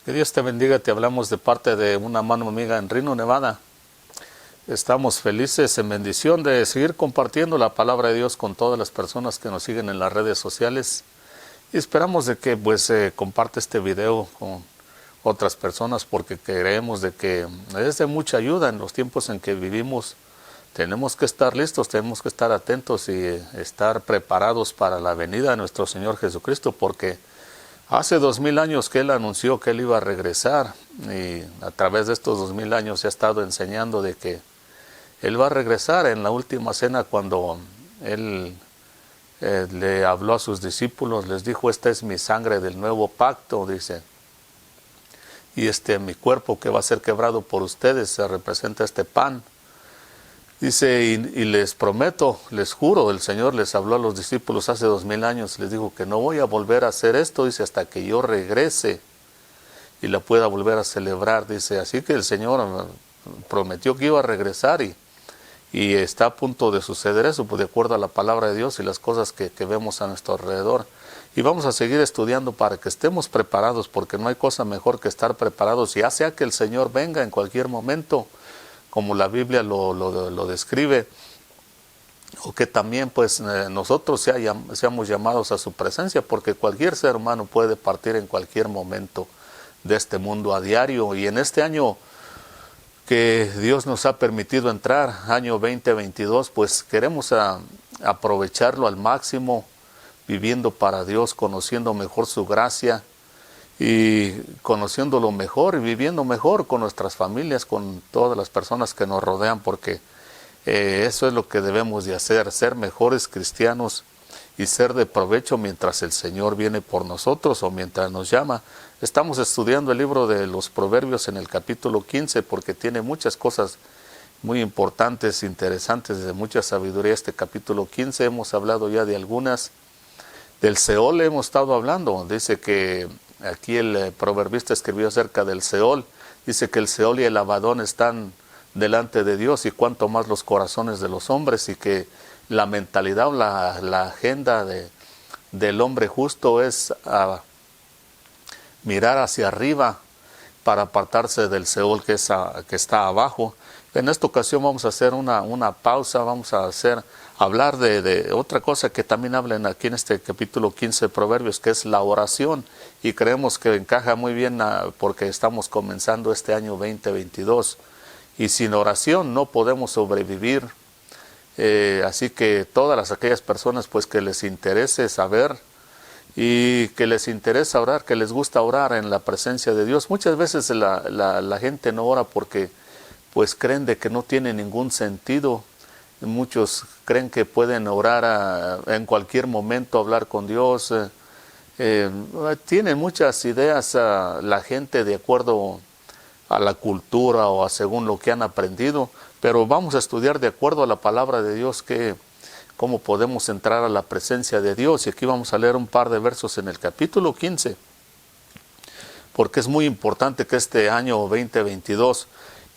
Que Dios te bendiga, te hablamos de parte de una mano amiga en Reno, Nevada. Estamos felices en bendición de seguir compartiendo la palabra de Dios con todas las personas que nos siguen en las redes sociales. Y esperamos de que comparte este video con otras personas porque creemos de que es de mucha ayuda en los tiempos en que vivimos. Tenemos que estar listos, tenemos que estar atentos y estar preparados para la venida de nuestro Señor Jesucristo, porque hace 2000 años que Él anunció que Él iba a regresar, y a través de estos 2000 años se ha estado enseñando de que Él va a regresar en la última cena cuando Él le habló a sus discípulos, les dijo: esta es mi sangre del nuevo pacto, dice, y mi cuerpo que va a ser quebrado por ustedes, se representa este pan. Dice, y les prometo, les juro, el Señor les habló a los discípulos hace 2000 años, les dijo que no voy a volver a hacer esto, dice, hasta que yo regrese y la pueda volver a celebrar, dice. Así que el Señor prometió que iba a regresar y está a punto de suceder eso, pues, de acuerdo a la palabra de Dios y las cosas que vemos a nuestro alrededor. Y vamos a seguir estudiando para que estemos preparados, porque no hay cosa mejor que estar preparados, ya sea que el Señor venga en cualquier momento, como la Biblia lo describe, o que también nosotros seamos llamados a su presencia, porque cualquier ser humano puede partir en cualquier momento de este mundo a diario. Y en este año que Dios nos ha permitido entrar, año 2022, pues queremos aprovecharlo al máximo, viviendo para Dios, conociendo mejor su gracia, y conociéndolo mejor y viviendo mejor con nuestras familias, con todas las personas que nos rodean, porque eso es lo que debemos de hacer, ser mejores cristianos y ser de provecho mientras el Señor viene por nosotros o mientras nos llama. Estamos estudiando el libro de los Proverbios en el capítulo 15 porque tiene muchas cosas muy importantes, interesantes, de mucha sabiduría. Este capítulo 15 hemos hablado ya de algunas. Del Seol hemos estado hablando. Dice que aquí el proverbista escribió acerca del Seol. Dice que el Seol y el Abadón están delante de Dios, y cuanto más los corazones de los hombres, y que la mentalidad o la agenda del hombre justo es mirar hacia arriba para apartarse del Seol que está abajo. En esta ocasión vamos a hacer una pausa, vamos a hablar de otra cosa que también hablan aquí en este capítulo 15 de Proverbios, que es la oración, y creemos que encaja muy bien porque estamos comenzando este año 2022, y sin oración no podemos sobrevivir. Así que todas aquellas personas pues que les interese saber y que les interesa orar, que les gusta orar en la presencia de Dios, muchas veces la gente no ora porque pues creen de que no tiene ningún sentido. Muchos creen que pueden orar en cualquier momento, hablar con Dios. Tienen muchas ideas la gente de acuerdo a la cultura o según lo que han aprendido, pero vamos a estudiar de acuerdo a la palabra de Dios cómo podemos entrar a la presencia de Dios. Y aquí vamos a leer un par de versos en el capítulo 15, porque es muy importante que este año 2022,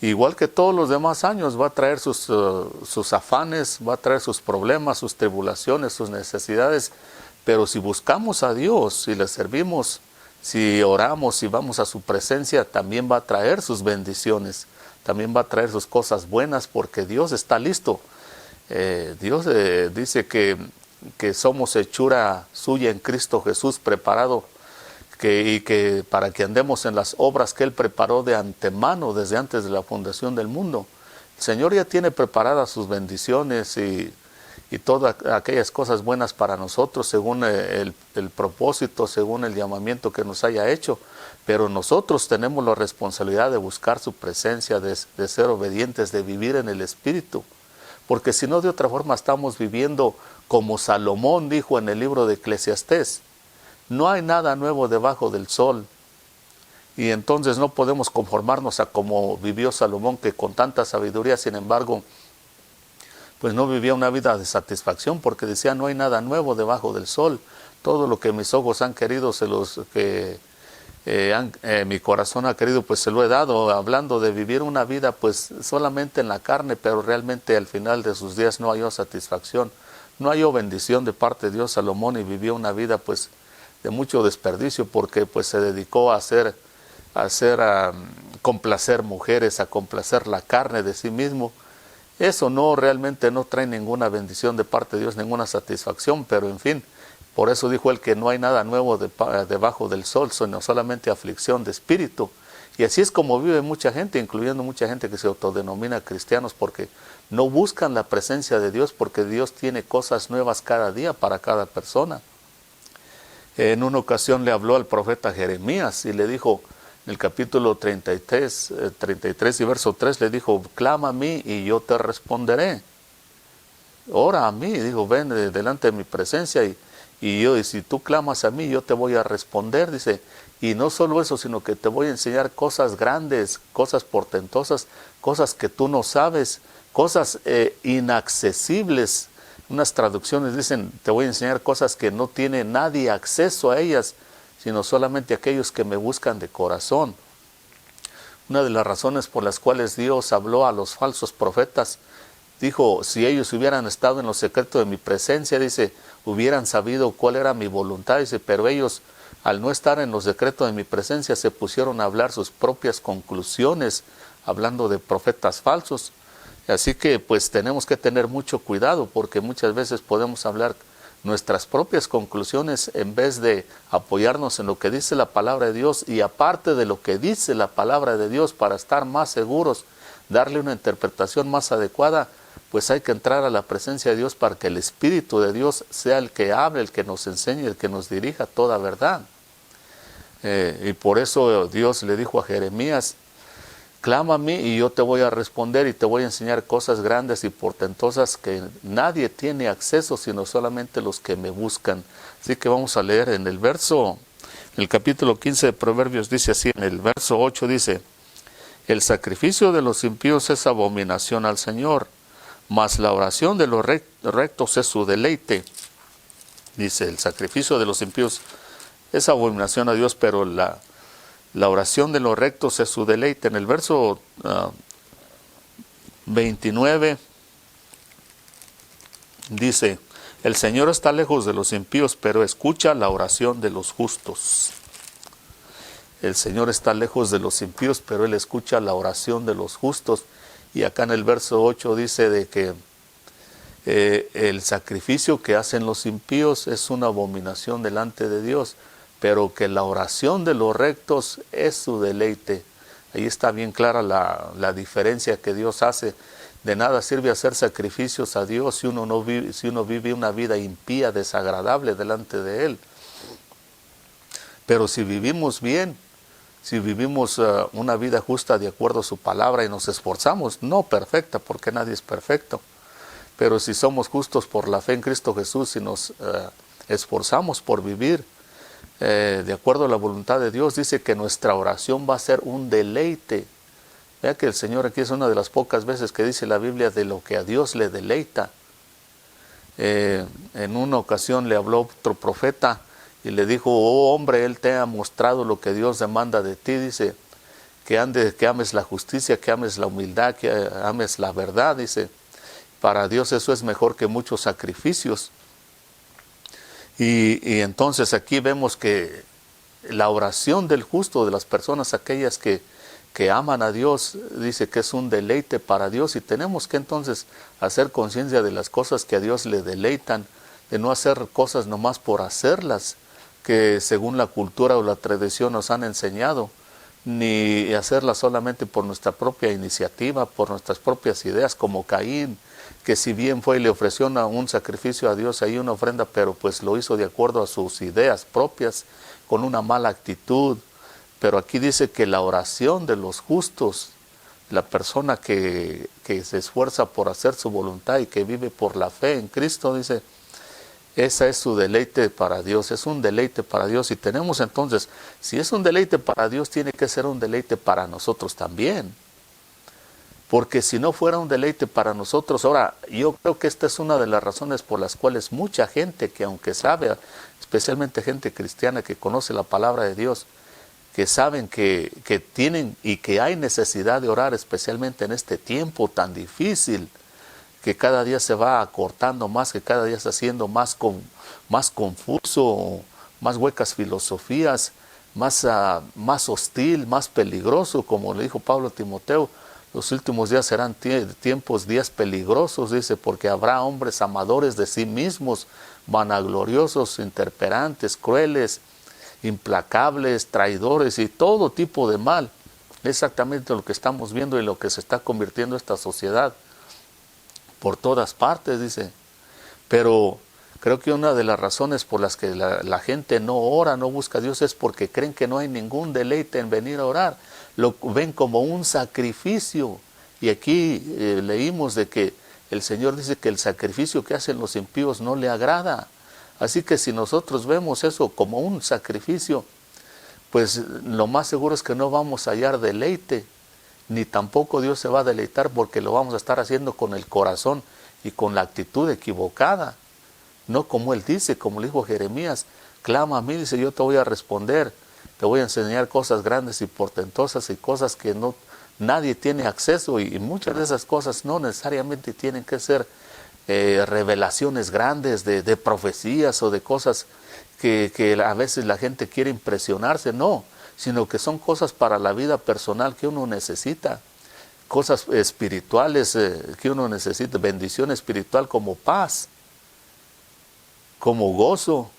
igual que todos los demás años, va a traer sus afanes, va a traer sus problemas, sus tribulaciones, sus necesidades, pero si buscamos a Dios, si le servimos, si oramos, si vamos a su presencia, también va a traer sus bendiciones, también va a traer sus cosas buenas, porque Dios está listo. Dios dice que somos hechura suya en Cristo Jesús, preparado, y que para que andemos en las obras que Él preparó de antemano, desde antes de la fundación del mundo. El Señor ya tiene preparadas sus bendiciones y todas aquellas cosas buenas para nosotros, según el propósito, según el llamamiento que nos haya hecho. Pero nosotros tenemos la responsabilidad de buscar su presencia, de ser obedientes, de vivir en el Espíritu. Porque si no, de otra forma estamos viviendo como Salomón dijo en el libro de Eclesiastés: no hay nada nuevo debajo del sol. Y entonces no podemos conformarnos a como vivió Salomón, que con tanta sabiduría, sin embargo, pues no vivía una vida de satisfacción, porque decía: no hay nada nuevo debajo del sol. Todo lo que mis ojos han querido, mi corazón ha querido, pues se lo he dado. Hablando de vivir una vida pues solamente en la carne, pero realmente al final de sus días no halló satisfacción, no halló bendición de parte de Dios Salomón, y vivió una vida pues de mucho desperdicio, porque pues se dedicó a complacer mujeres, a complacer la carne de sí mismo. Eso no, realmente no trae ninguna bendición de parte de Dios, ninguna satisfacción, pero en fin, por eso dijo él que no hay nada nuevo debajo del sol, sino solamente aflicción de espíritu. Y así es como vive mucha gente, incluyendo mucha gente que se autodenomina cristianos, porque no buscan la presencia de Dios, porque Dios tiene cosas nuevas cada día para cada persona. En una ocasión le habló al profeta Jeremías y le dijo, en el capítulo 33 y verso 3, le dijo, clama a mí y yo te responderé. Ora a mí, dijo, ven delante de mi presencia y si tú clamas a mí, yo te voy a responder, dice. Y no solo eso, sino que te voy a enseñar cosas grandes, cosas portentosas, cosas que tú no sabes, cosas inaccesibles. Unas traducciones dicen, te voy a enseñar cosas que no tiene nadie acceso a ellas, sino solamente aquellos que me buscan de corazón. Una de las razones por las cuales Dios habló a los falsos profetas, dijo, si ellos hubieran estado en lo secreto de mi presencia, dice, hubieran sabido cuál era mi voluntad, dice, pero ellos, al no estar en lo secreto de mi presencia, se pusieron a hablar sus propias conclusiones, hablando de profetas falsos. Así que pues tenemos que tener mucho cuidado, porque muchas veces podemos hablar nuestras propias conclusiones en vez de apoyarnos en lo que dice la palabra de Dios, y aparte de lo que dice la palabra de Dios, para estar más seguros, darle una interpretación más adecuada, pues hay que entrar a la presencia de Dios para que el Espíritu de Dios sea el que hable, el que nos enseñe, el que nos dirija toda verdad. Y por eso Dios le dijo a Jeremías, clama a mí y yo te voy a responder y te voy a enseñar cosas grandes y portentosas que nadie tiene acceso, sino solamente los que me buscan. Así que vamos a leer en el capítulo 15 de Proverbios, dice así, en el verso 8 dice, el sacrificio de los impíos es abominación al Señor, mas la oración de los rectos es su deleite. Dice, el sacrificio de los impíos es abominación a Dios, pero la oración de los rectos es su deleite. En el verso 29 dice, el Señor está lejos de los impíos, pero escucha la oración de los justos. El Señor está lejos de los impíos, pero Él escucha la oración de los justos. Y acá en el verso 8 dice de que el sacrificio que hacen los impíos es una abominación delante de Dios, pero que la oración de los rectos es su deleite. Ahí está bien clara la diferencia que Dios hace. De nada sirve hacer sacrificios a Dios si uno vive una vida impía, desagradable delante de Él. Pero si vivimos bien, si vivimos una vida justa de acuerdo a su palabra y nos esforzamos, no perfecta, porque nadie es perfecto, pero si somos justos por la fe en Cristo Jesús y nos esforzamos por vivir de acuerdo a la voluntad de Dios, dice que nuestra oración va a ser un deleite. Vea que el Señor aquí es una de las pocas veces que dice la Biblia de lo que a Dios le deleita. En una ocasión le habló otro profeta y le dijo, oh hombre, Él te ha mostrado lo que Dios demanda de ti, dice, que ames la justicia, que ames la humildad, que ames la verdad, dice, para Dios eso es mejor que muchos sacrificios. Y entonces aquí vemos que la oración del justo, de las personas aquellas que aman a Dios, dice que es un deleite para Dios, y tenemos que entonces hacer conciencia de las cosas que a Dios le deleitan, de no hacer cosas nomás por hacerlas, que según la cultura o la tradición nos han enseñado, ni hacerlas solamente por nuestra propia iniciativa, por nuestras propias ideas, como Caín, que si bien fue y le ofreció un sacrificio a Dios, ahí una ofrenda, pero pues lo hizo de acuerdo a sus ideas propias, con una mala actitud. Pero aquí dice que la oración de los justos, la persona que se esfuerza por hacer su voluntad y que vive por la fe en Cristo, dice, esa es su deleite para Dios, es un deleite para Dios. Y tenemos entonces, si es un deleite para Dios, tiene que ser un deleite para nosotros también. Porque si no fuera un deleite para nosotros, ahora, yo creo que esta es una de las razones por las cuales mucha gente que aunque sabe, especialmente gente cristiana que conoce la palabra de Dios, que saben que tienen y que hay necesidad de orar, especialmente en este tiempo tan difícil, que cada día se va acortando más, que cada día está haciendo más confuso, más huecas filosofías, más hostil, más peligroso, como le dijo Pablo a Timoteo. Los últimos días serán días peligrosos, dice, porque habrá hombres amadores de sí mismos, vanagloriosos, intemperantes, crueles, implacables, traidores y todo tipo de mal. Exactamente lo que estamos viendo y lo que se está convirtiendo esta sociedad por todas partes, dice. Pero creo que una de las razones por las que la gente no ora, no busca a Dios, es porque creen que no hay ningún deleite en venir a orar. Lo ven como un sacrificio. Y aquí leímos de que el Señor dice que el sacrificio que hacen los impíos no le agrada. Así que si nosotros vemos eso como un sacrificio, pues lo más seguro es que no vamos a hallar deleite, ni tampoco Dios se va a deleitar, porque lo vamos a estar haciendo con el corazón y con la actitud equivocada. No como Él dice, como le dijo Jeremías, clama a mí, dice, yo te voy a responder, te voy a enseñar cosas grandes y portentosas y cosas que nadie tiene acceso, y muchas de esas cosas no necesariamente tienen que ser revelaciones grandes de profecías o de cosas que a veces la gente quiere impresionarse, no, sino que son cosas para la vida personal que uno necesita, cosas espirituales que uno necesita, bendición espiritual como paz, como gozo,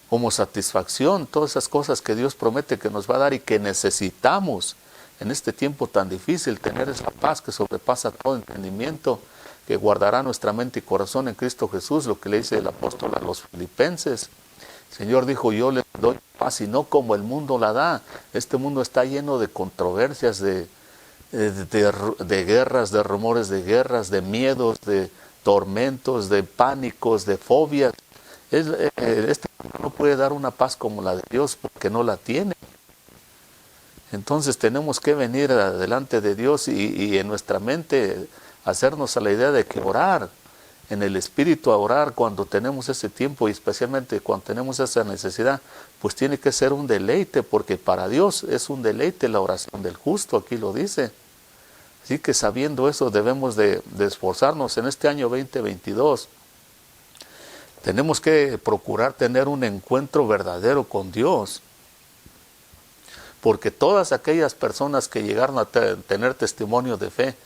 como satisfacción, todas esas cosas que Dios promete que nos va a dar y que necesitamos en este tiempo tan difícil, tener esa paz que sobrepasa todo entendimiento, que guardará nuestra mente y corazón en Cristo Jesús, lo que le dice el apóstol a los filipenses. El Señor dijo, yo les doy paz y no como el mundo la da. Este mundo está lleno de controversias, de guerras, de rumores de guerras, de miedos, de tormentos, de pánicos, de fobias. Este mundo no puede dar una paz como la de Dios porque no la tiene. Entonces tenemos que venir delante de Dios y en nuestra mente hacernos a la idea de que orar, en el Espíritu a orar cuando tenemos ese tiempo y especialmente cuando tenemos esa necesidad, pues tiene que ser un deleite, porque para Dios es un deleite la oración del justo, aquí lo dice. Así que sabiendo eso debemos de esforzarnos en este año 2022. Tenemos que procurar tener un encuentro verdadero con Dios, porque todas aquellas personas que llegaron a tener testimonio de fe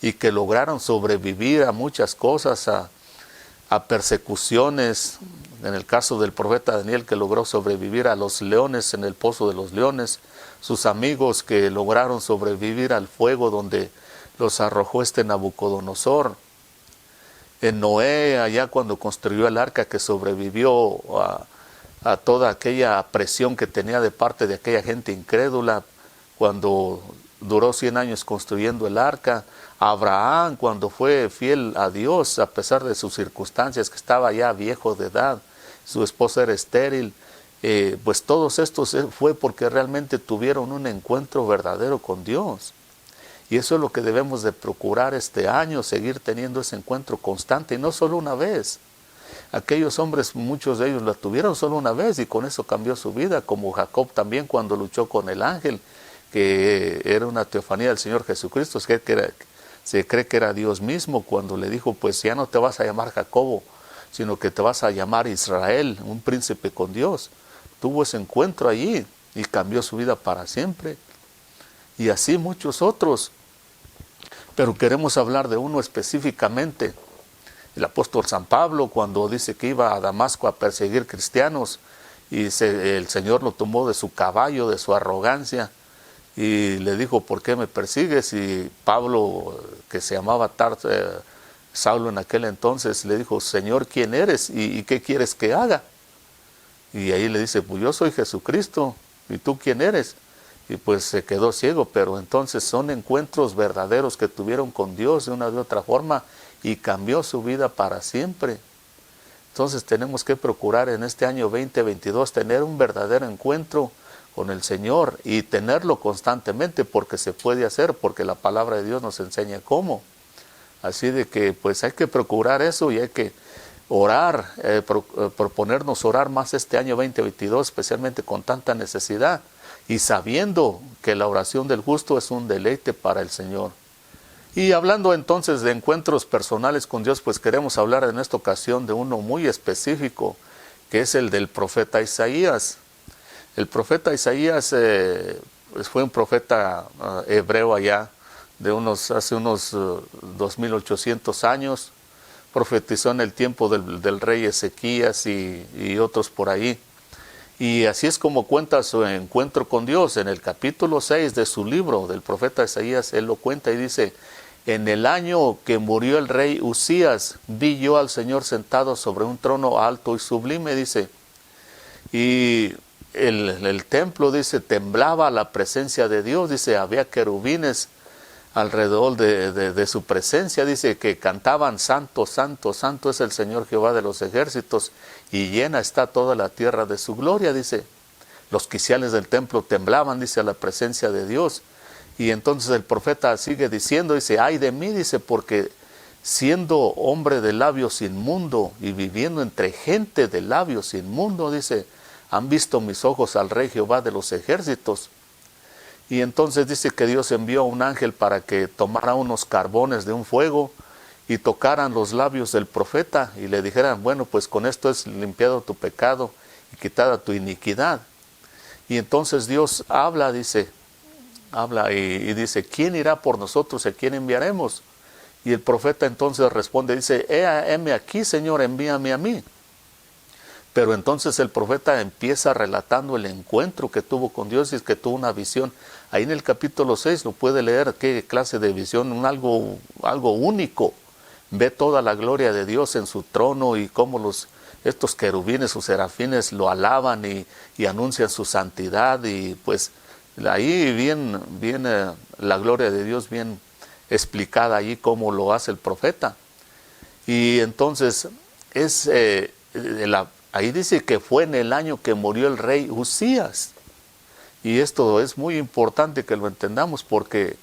y que lograron sobrevivir a muchas cosas, a persecuciones, en el caso del profeta Daniel, que logró sobrevivir a los leones en el pozo de los leones, sus amigos que lograron sobrevivir al fuego donde los arrojó Nabucodonosor, en Noé, allá cuando construyó el arca, que sobrevivió a toda aquella presión que tenía de parte de aquella gente incrédula, cuando duró 100 años construyendo el arca. Abraham, cuando fue fiel a Dios, a pesar de sus circunstancias, que estaba ya viejo de edad, su esposa era estéril, pues todos estos fue porque realmente tuvieron un encuentro verdadero con Dios. Y eso es lo que debemos de procurar este año, seguir teniendo ese encuentro constante, y no solo una vez. Aquellos hombres, muchos de ellos la tuvieron solo una vez y con eso cambió su vida, como Jacob también cuando luchó con el ángel, que era una teofanía del Señor Jesucristo, se cree que era Dios mismo, cuando le dijo, pues ya no te vas a llamar Jacobo, sino que te vas a llamar Israel, un príncipe con Dios. Tuvo ese encuentro allí y cambió su vida para siempre. Y así muchos otros. Pero queremos hablar de uno específicamente. El apóstol San Pablo, cuando dice que iba a Damasco a perseguir cristianos, y el Señor lo tomó de su caballo, de su arrogancia, y le dijo, ¿por qué me persigues? Y Pablo, que se llamaba Saulo en aquel entonces, le dijo, Señor, ¿quién eres? ¿Y qué quieres que haga? Y ahí le dice, pues yo soy Jesucristo, ¿y tú quién eres? Y pues se quedó ciego, pero entonces son encuentros verdaderos que tuvieron con Dios de una u otra forma y cambió su vida para siempre. Entonces tenemos que procurar en este año 2022 tener un verdadero encuentro con el Señor y tenerlo constantemente, porque se puede hacer, porque la palabra de Dios nos enseña cómo. Así de que pues hay que procurar eso y hay que orar, proponernos orar más este año 2022, especialmente con tanta necesidad y sabiendo que la oración del justo es un deleite para el Señor. Y hablando entonces de encuentros personales con Dios, pues queremos hablar en esta ocasión de uno muy específico, que es el del profeta Isaías. El profeta Isaías pues fue un profeta hebreo allá de hace unos 2800 años. Profetizó en el tiempo del rey Ezequías y otros por ahí. Y así es como cuenta su encuentro con Dios. En el capítulo 6 de su libro del profeta Isaías, él lo cuenta y dice: en el año que murió el rey Usías, vi yo al Señor sentado sobre un trono alto y sublime, dice. Y el templo, dice, temblaba a la presencia de Dios, dice, había querubines alrededor de su presencia, dice, que cantaban: santo, santo, santo es el Señor Jehová de los ejércitos, y llena está toda la tierra de su gloria, dice. Los quiciales del templo temblaban, dice, a la presencia de Dios. Y entonces el profeta sigue diciendo, dice: ay de mí, dice, porque siendo hombre de labios inmundo y viviendo entre gente de labios inmundo, dice, han visto mis ojos al Rey Jehová de los ejércitos. Y entonces dice que Dios envió a un ángel para que tomara unos carbones de un fuego y tocaran los labios del profeta y le dijeran: bueno, pues con esto es limpiado tu pecado y quitada tu iniquidad. Y entonces Dios habla, dice, y dice: ¿quién irá por nosotros? ¿A quién enviaremos? Y el profeta entonces responde, dice: heme aquí, Señor, envíame a mí. Pero entonces el profeta empieza relatando el encuentro que tuvo con Dios, y es que tuvo una visión. Ahí en el capítulo 6 lo puede leer, qué clase de visión, algo único. Ve toda la gloria de Dios en su trono y cómo estos querubines o serafines lo alaban y anuncian su santidad. Y pues ahí viene la gloria de Dios bien explicada allí cómo lo hace el profeta. Y entonces ahí dice que fue en el año que murió el rey Usías. Y esto es muy importante que lo entendamos, porque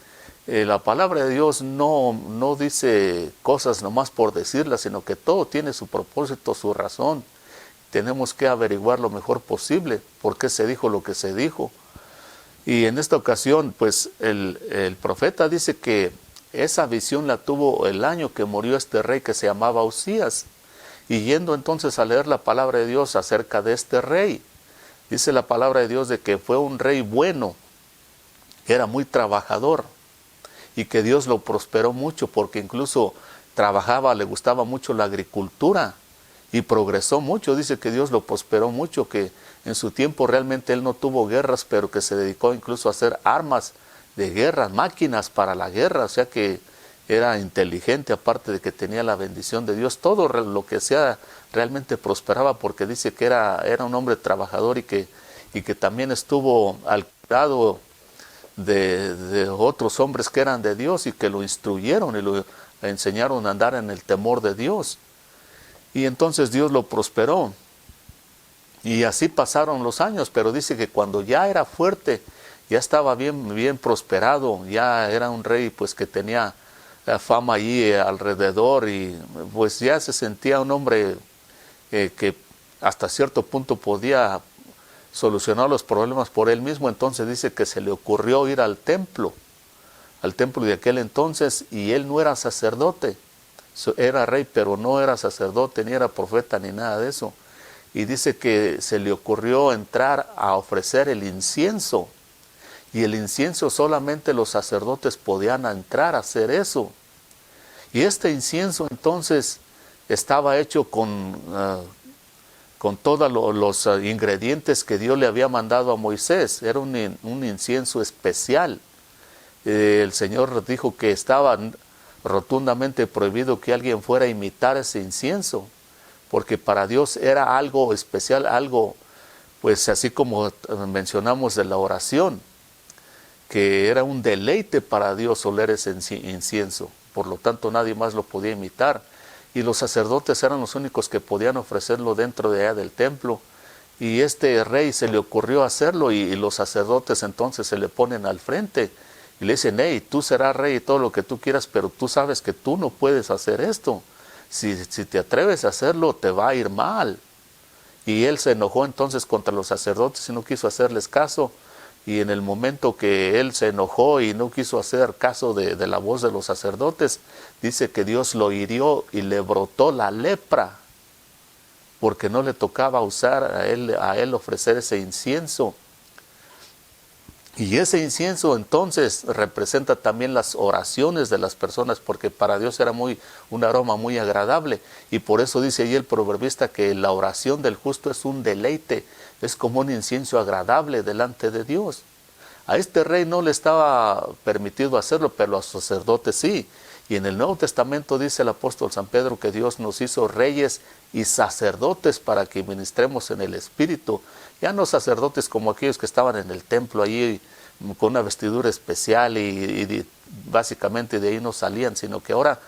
la palabra de Dios no dice cosas nomás por decirlas, sino que todo tiene su propósito, su razón. Tenemos que averiguar lo mejor posible por qué se dijo lo que se dijo. Y en esta ocasión, pues el profeta dice que esa visión la tuvo el año que murió este rey que se llamaba Usías. Y yendo entonces a leer la palabra de Dios acerca de este rey, dice la palabra de Dios de que fue un rey bueno, que era muy trabajador y que Dios lo prosperó mucho porque incluso trabajaba, le gustaba mucho la agricultura y progresó mucho. Dice que Dios lo prosperó mucho, que en su tiempo realmente él no tuvo guerras, pero que se dedicó incluso a hacer armas de guerra, máquinas para la guerra, o sea que era inteligente, aparte de que tenía la bendición de Dios. Todo lo que sea realmente prosperaba, porque dice que era un hombre trabajador y que también estuvo al cuidado de otros hombres que eran de Dios y que lo instruyeron y lo enseñaron a andar en el temor de Dios. Y entonces Dios lo prosperó. Y así pasaron los años, pero dice que cuando ya era fuerte, ya estaba bien prosperado, ya era un rey pues que tenía la fama allí alrededor, y pues ya se sentía un hombre que hasta cierto punto podía solucionar los problemas por él mismo. Entonces dice que se le ocurrió ir al templo de aquel entonces, y él no era sacerdote, era rey, pero no era sacerdote, ni era profeta, ni nada de eso. Y dice que se le ocurrió entrar a ofrecer el incienso. Y el incienso solamente los sacerdotes podían entrar a hacer eso. Y este incienso entonces estaba hecho con todos los ingredientes que Dios le había mandado a Moisés. Era un incienso especial. El Señor dijo que estaba rotundamente prohibido que alguien fuera a imitar ese incienso, porque para Dios era algo especial, algo pues así como mencionamos de la oración, que era un deleite para Dios oler ese incienso. Por lo tanto nadie más lo podía imitar, y los sacerdotes eran los únicos que podían ofrecerlo dentro de allá del templo. Y este rey se le ocurrió hacerlo, y los sacerdotes entonces se le ponen al frente y le dicen: hey, tú serás rey y todo lo que tú quieras, pero tú sabes que tú no puedes hacer esto. Si te atreves a hacerlo, te va a ir mal. Y él se enojó entonces contra los sacerdotes y no quiso hacerles caso. Y en el momento que él se enojó y no quiso hacer caso de la voz de los sacerdotes, dice que Dios lo hirió y le brotó la lepra, porque no le tocaba usar a él ofrecer ese incienso. Y ese incienso entonces representa también las oraciones de las personas, porque para Dios era un aroma muy agradable. Y por eso dice ahí el proverbista que la oración del justo es un deleite, es como un incienso agradable delante de Dios. A este rey no le estaba permitido hacerlo, pero a los sacerdotes sí. Y en el Nuevo Testamento dice el apóstol San Pedro que Dios nos hizo reyes y sacerdotes para que ministremos en el Espíritu. Ya no sacerdotes como aquellos que estaban en el templo allí con una vestidura especial y básicamente de ahí no salían, sino que ahora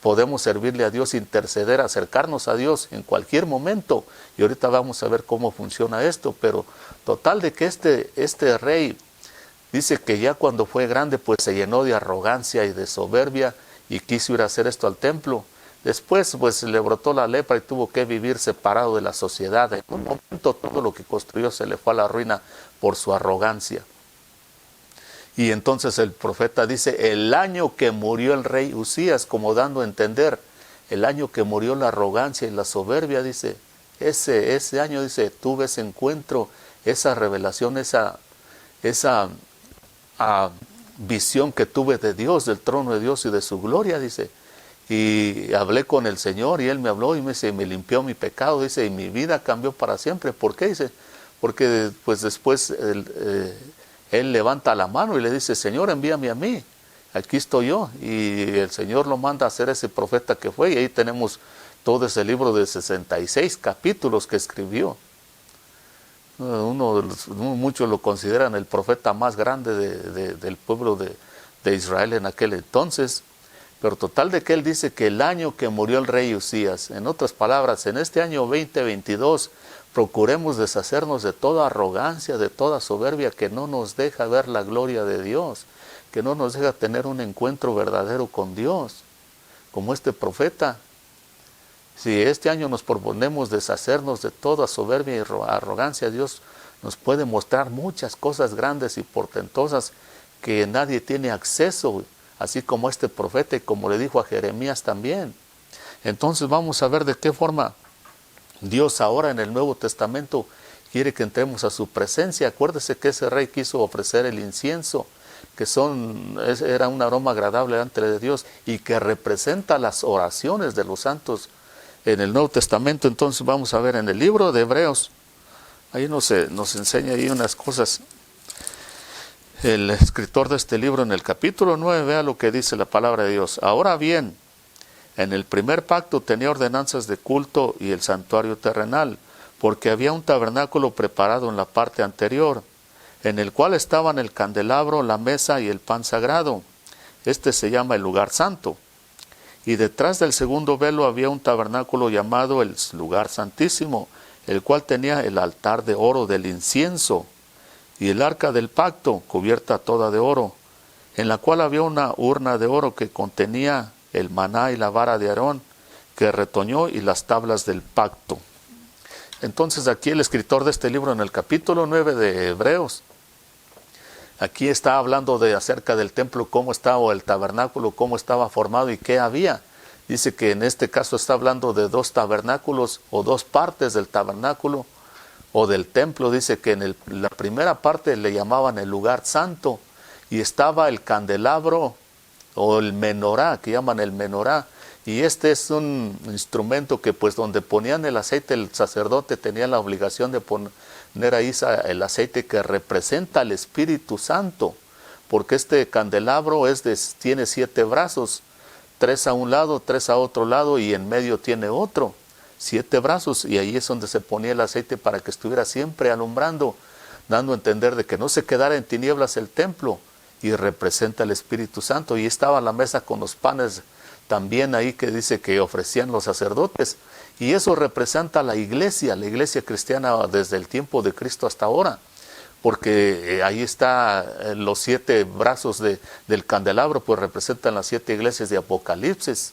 podemos servirle a Dios, interceder, acercarnos a Dios en cualquier momento. Y ahorita vamos a ver cómo funciona esto, pero total de que este rey dice que ya cuando fue grande pues se llenó de arrogancia y de soberbia y quiso ir a hacer esto al templo. Después pues le brotó la lepra y tuvo que vivir separado de la sociedad. En un momento todo lo que construyó se le fue a la ruina por su arrogancia. Y entonces el profeta dice, el año que murió el rey Usías, como dando a entender, el año que murió la arrogancia y la soberbia, dice, ese año, dice, tuve ese encuentro, esa revelación, esa visión que tuve de Dios, del trono de Dios y de su gloria, dice. Y hablé con el Señor y Él me habló y me limpió mi pecado, dice, y mi vida cambió para siempre. ¿Por qué? Dice, porque pues después Él levanta la mano y le dice, Señor, envíame a mí, aquí estoy yo. Y el Señor lo manda a ser ese profeta que fue, y ahí tenemos todo ese libro de 66 capítulos que escribió. Muchos lo consideran el profeta más grande del pueblo de Israel en aquel entonces. Pero total de que él dice que el año que murió el rey Usías, en otras palabras, en este año 2022, procuremos deshacernos de toda arrogancia, de toda soberbia que no nos deja ver la gloria de Dios, que no nos deja tener un encuentro verdadero con Dios, como este profeta. Si este año nos proponemos deshacernos de toda soberbia y arrogancia, Dios nos puede mostrar muchas cosas grandes y portentosas que nadie tiene acceso, así como este profeta y como le dijo a Jeremías también. Entonces vamos a ver de qué forma Dios ahora en el Nuevo Testamento quiere que entremos a su presencia. Acuérdese que ese rey quiso ofrecer el incienso, que era un aroma agradable delante de Dios y que representa las oraciones de los santos en el Nuevo Testamento. Entonces vamos a ver en el libro de Hebreos, ahí nos enseña ahí unas cosas. El escritor de este libro en el capítulo 9, vea lo que dice la palabra de Dios. Ahora bien, en el primer pacto tenía ordenanzas de culto y el santuario terrenal, porque había un tabernáculo preparado en la parte anterior, en el cual estaban el candelabro, la mesa y el pan sagrado. Este se llama el lugar santo. Y detrás del segundo velo había un tabernáculo llamado el lugar santísimo, el cual tenía el altar de oro del incienso, y el arca del pacto, cubierta toda de oro, en la cual había una urna de oro que contenía el maná y la vara de Aarón, que retoñó, y las tablas del pacto. Entonces aquí el escritor de este libro, en el capítulo 9 de Hebreos, aquí está hablando acerca del templo, cómo estaba, o el tabernáculo, cómo estaba formado y qué había. Dice que en este caso está hablando de dos tabernáculos o dos partes del tabernáculo o del templo. Dice que en la primera parte le llamaban el lugar santo y estaba el candelabro o el menorá, que llaman el menorá. Y este es un instrumento que pues donde ponían el aceite, el sacerdote tenía la obligación de poner ahí el aceite que representa al Espíritu Santo, porque este candelabro tiene 7 brazos, 3 a un lado, 3 a otro lado y en medio tiene otro, 7 brazos, y ahí es donde se ponía el aceite para que estuviera siempre alumbrando, dando a entender de que no se quedara en tinieblas el templo, y representa al Espíritu Santo. Y estaba la mesa con los panes también ahí que dice que ofrecían los sacerdotes, y eso representa la iglesia cristiana desde el tiempo de Cristo hasta ahora, porque ahí está los 7 brazos del candelabro, pues representan las 7 iglesias de Apocalipsis,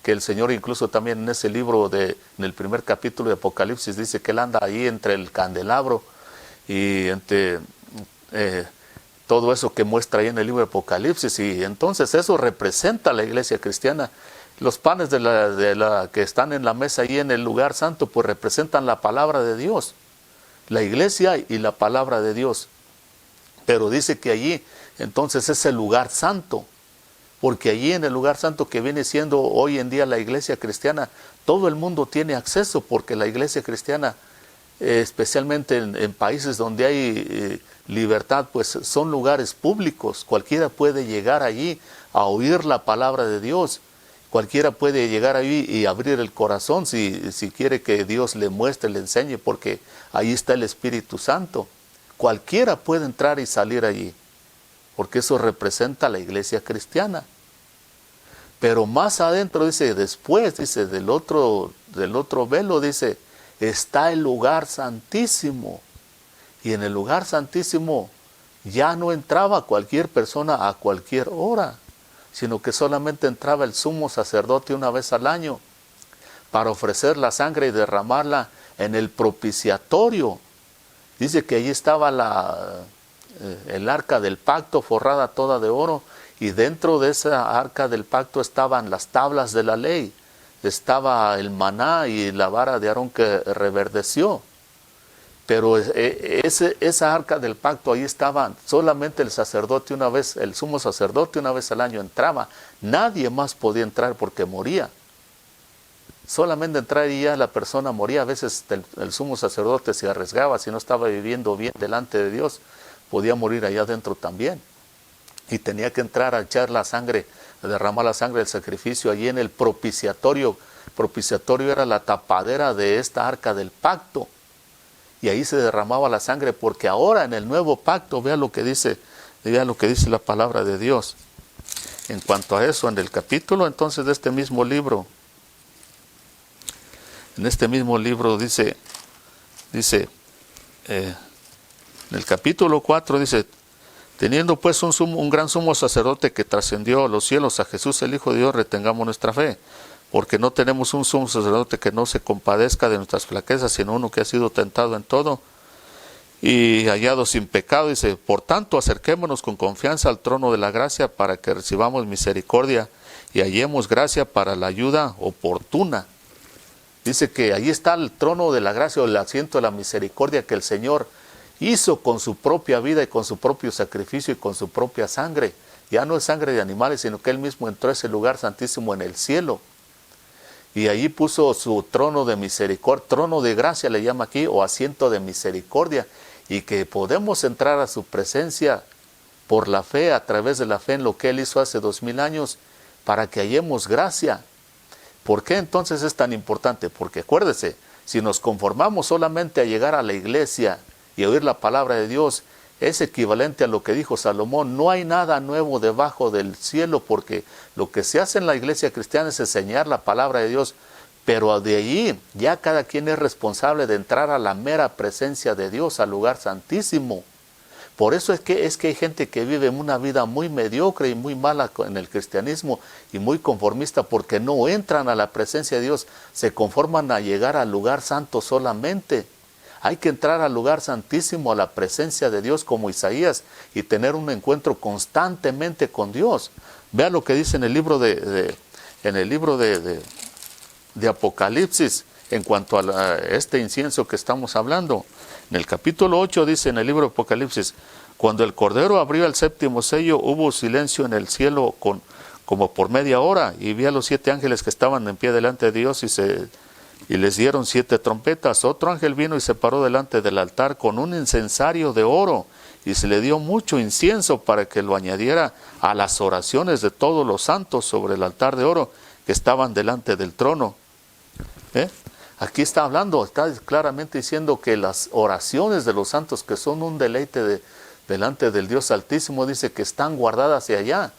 que el Señor incluso también en ese libro, en el primer capítulo de Apocalipsis, dice que Él anda ahí entre el candelabro y entre todo eso que muestra ahí en el libro de Apocalipsis. Y entonces eso representa a la iglesia cristiana. Los panes que están en la mesa ahí en el lugar santo, pues representan la palabra de Dios, la iglesia y la palabra de Dios. Pero dice que allí entonces es el lugar santo, porque allí en el lugar santo que viene siendo hoy en día la iglesia cristiana, todo el mundo tiene acceso, porque la iglesia cristiana, especialmente en países donde hay libertad, pues son lugares públicos, cualquiera puede llegar allí a oír la palabra de Dios, cualquiera puede llegar allí y abrir el corazón si quiere que Dios le muestre, le enseñe, porque ahí está el Espíritu Santo. Cualquiera puede entrar y salir allí, porque eso representa a la iglesia cristiana. Pero más adentro, dice, después, dice, del otro velo, dice, está el lugar santísimo. Y en el lugar santísimo ya no entraba cualquier persona a cualquier hora, sino que solamente entraba el sumo sacerdote una vez al año para ofrecer la sangre y derramarla en el propiciatorio. Dice que allí estaba el arca del pacto forrada toda de oro, y dentro de esa arca del pacto estaban las tablas de la ley, estaba el maná y la vara de Aarón que reverdeció. Pero esa arca del pacto, ahí estaba solamente el sacerdote una vez, el sumo sacerdote una vez al año entraba. Nadie más podía entrar porque moría. Solamente entrar y ya la persona moría. A veces el sumo sacerdote se arriesgaba, si no estaba viviendo bien delante de Dios, podía morir allá adentro también. Y tenía que entrar a echar la sangre, a derramar la sangre del sacrificio allí en el propiciatorio. Propiciatorio era la tapadera de esta arca del pacto. Y ahí se derramaba la sangre, porque ahora en el nuevo pacto, vea lo que dice la palabra de Dios. En cuanto a eso, en el capítulo entonces de este mismo libro, en este mismo libro dice, en el capítulo 4 dice, teniendo pues un gran sumo sacerdote que trascendió a los cielos, a Jesús el Hijo de Dios, retengamos nuestra fe, porque no tenemos un sumo sacerdote que no se compadezca de nuestras flaquezas, sino uno que ha sido tentado en todo y hallado sin pecado. Dice, por tanto, acerquémonos con confianza al trono de la gracia para que recibamos misericordia y hallemos gracia para la ayuda oportuna. Dice que ahí está el trono de la gracia, o el asiento de la misericordia que el Señor hizo con su propia vida y con su propio sacrificio y con su propia sangre. Ya no es sangre de animales, sino que Él mismo entró a ese lugar santísimo en el cielo. Y allí puso su trono de misericordia, trono de gracia le llama aquí, o asiento de misericordia, y que podemos entrar a su presencia por la fe, a través de la fe en lo que Él hizo hace 2000 años, para que hallemos gracia. ¿Por qué entonces es tan importante? Porque acuérdese, si nos conformamos solamente a llegar a la iglesia y oír la palabra de Dios, es equivalente a lo que dijo Salomón, no hay nada nuevo debajo del cielo, porque lo que se hace en la iglesia cristiana es enseñar la palabra de Dios, pero de allí ya cada quien es responsable de entrar a la mera presencia de Dios, al lugar santísimo. Por eso es que hay gente que vive una vida muy mediocre y muy mala en el cristianismo y muy conformista, porque no entran a la presencia de Dios, se conforman a llegar al lugar santo solamente. Hay que entrar al lugar santísimo, a la presencia de Dios como Isaías, y tener un encuentro constantemente con Dios. Vea lo que dice en el libro de Apocalipsis en cuanto a este incienso que estamos hablando. En el capítulo 8 dice en el libro de Apocalipsis, cuando el Cordero abrió el séptimo sello, hubo silencio en el cielo como por media hora, y vi a los 7 ángeles que estaban en pie delante de Dios y les dieron 7 trompetas. Otro ángel vino y se paró delante del altar con un incensario de oro, y se le dio mucho incienso para que lo añadiera a las oraciones de todos los santos sobre el altar de oro que estaban delante del trono. Aquí está hablando, está claramente diciendo que las oraciones de los santos, que son un deleite delante del Dios Altísimo, dice que están guardadas hacia allá,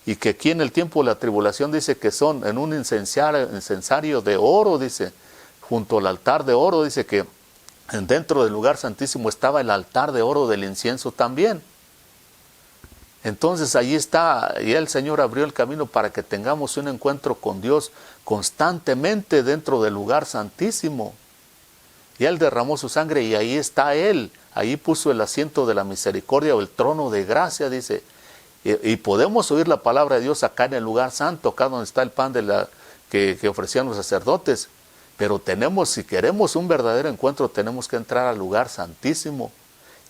y que aquí en el tiempo de la tribulación dice que son en un incensario de oro, dice, junto al altar de oro, dice que dentro del lugar santísimo estaba el altar de oro del incienso también. Entonces allí está, y el Señor abrió el camino para que tengamos un encuentro con Dios constantemente dentro del lugar santísimo. Y Él derramó su sangre, y ahí está Él, ahí puso el asiento de la misericordia o el trono de gracia, dice. Y podemos oír la palabra de Dios acá en el lugar santo, acá donde está el pan que ofrecían los sacerdotes. Pero si queremos un verdadero encuentro, tenemos que entrar al lugar santísimo.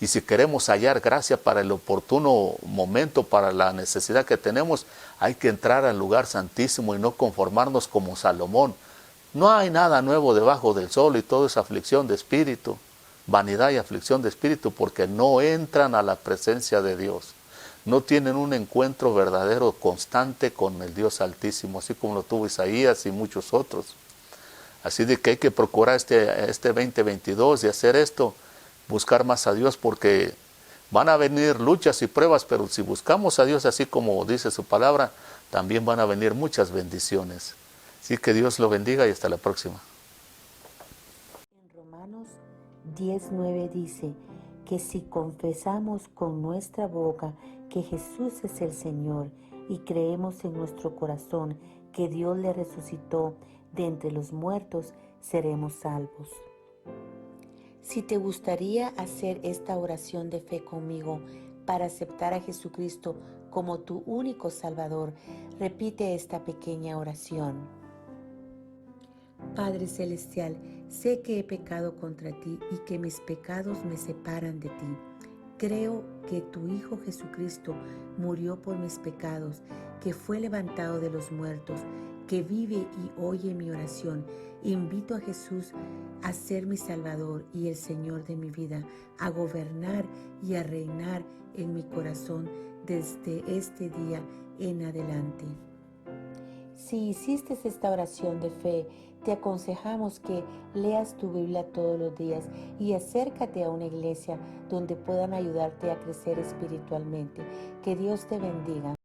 Y si queremos hallar gracia para el oportuno momento, para la necesidad que tenemos, hay que entrar al lugar santísimo y no conformarnos como Salomón. No hay nada nuevo debajo del sol y todo es aflicción de espíritu, vanidad y aflicción de espíritu, porque no entran a la presencia de Dios. No tienen un encuentro verdadero, constante con el Dios Altísimo, así como lo tuvo Isaías y muchos otros. Así de que hay que procurar este 2022 de hacer esto, buscar más a Dios, porque van a venir luchas y pruebas, pero si buscamos a Dios así como dice su palabra, también van a venir muchas bendiciones. Así que Dios lo bendiga y hasta la próxima. En Romanos 10:9 dice que si confesamos con nuestra boca que Jesús es el Señor y creemos en nuestro corazón que Dios le resucitó de entre los muertos, seremos salvos. Si te gustaría hacer esta oración de fe conmigo para aceptar a Jesucristo como tu único Salvador, repite esta pequeña oración. Padre Celestial, sé que he pecado contra ti y que mis pecados me separan de ti. Creo que tu Hijo Jesucristo murió por mis pecados, que fue levantado de los muertos, que vive y oye mi oración. Invito a Jesús a ser mi Salvador y el Señor de mi vida, a gobernar y a reinar en mi corazón desde este día en adelante. Si hiciste esta oración de fe, te aconsejamos que leas tu Biblia todos los días y acércate a una iglesia donde puedan ayudarte a crecer espiritualmente. Que Dios te bendiga.